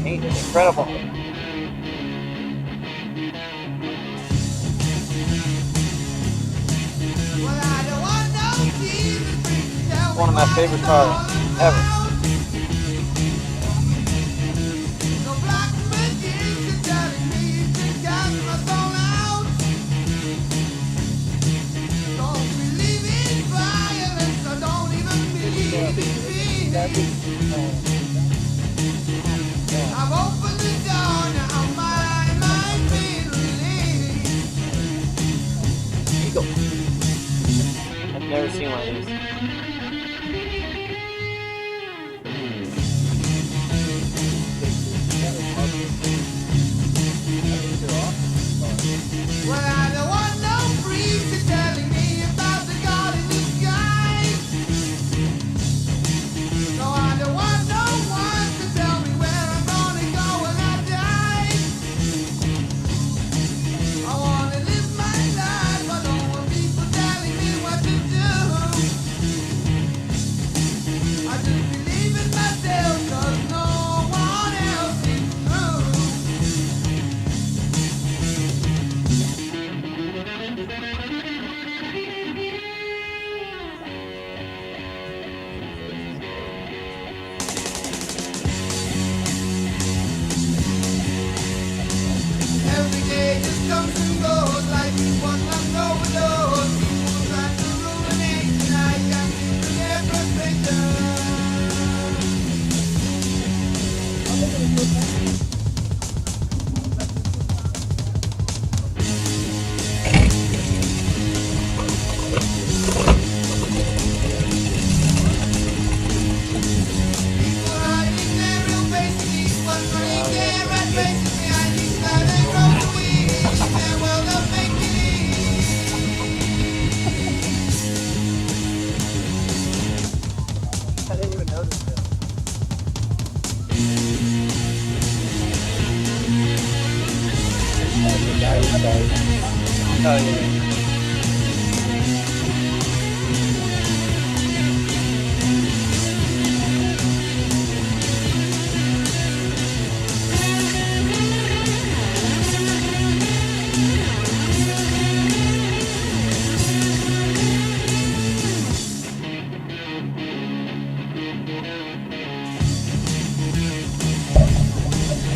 Incredible. One of my favorite cars ever. I've opened the door, now my feeling. Eagle. I've never seen one of these. Well, I don't want no freak telling me about the God in the sky. No, I don't want no one to tell me where I'm gonna go when I die. I wanna live my life, I don't want people telling me what to do. I didn't even notice it. Oh, yeah.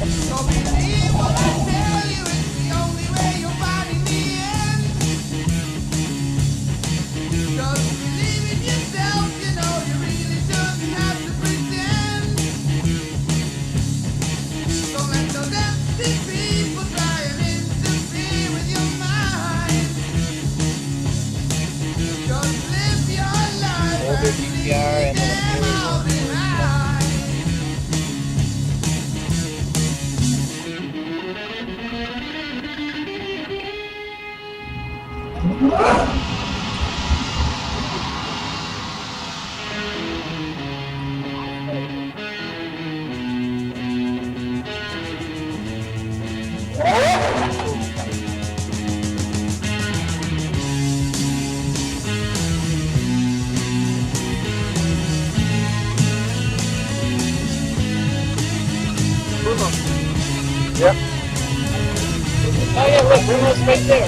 So believe what I tell you, it's the only way you'll find in the end. Just believe in yourself, you know you really shouldn't have to pretend. Don't let those empty people try and interfere with your mind. Just live your life Older and leave DVR and then a them newer all one. behind. Yep. Oh yeah, look, Bruno's right there.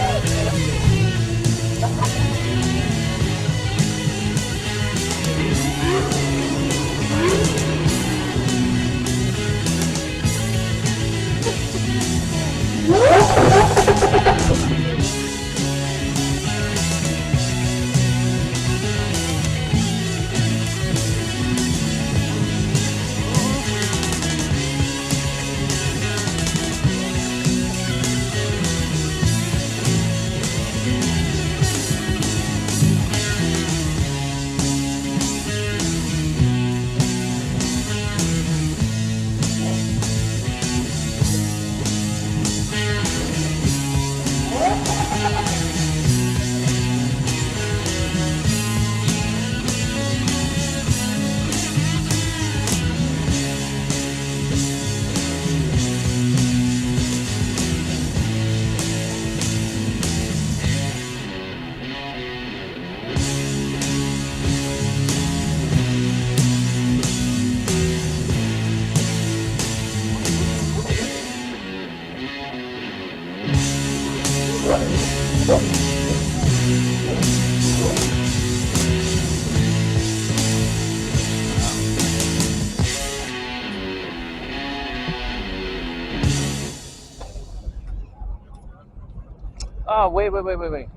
Oh, wait.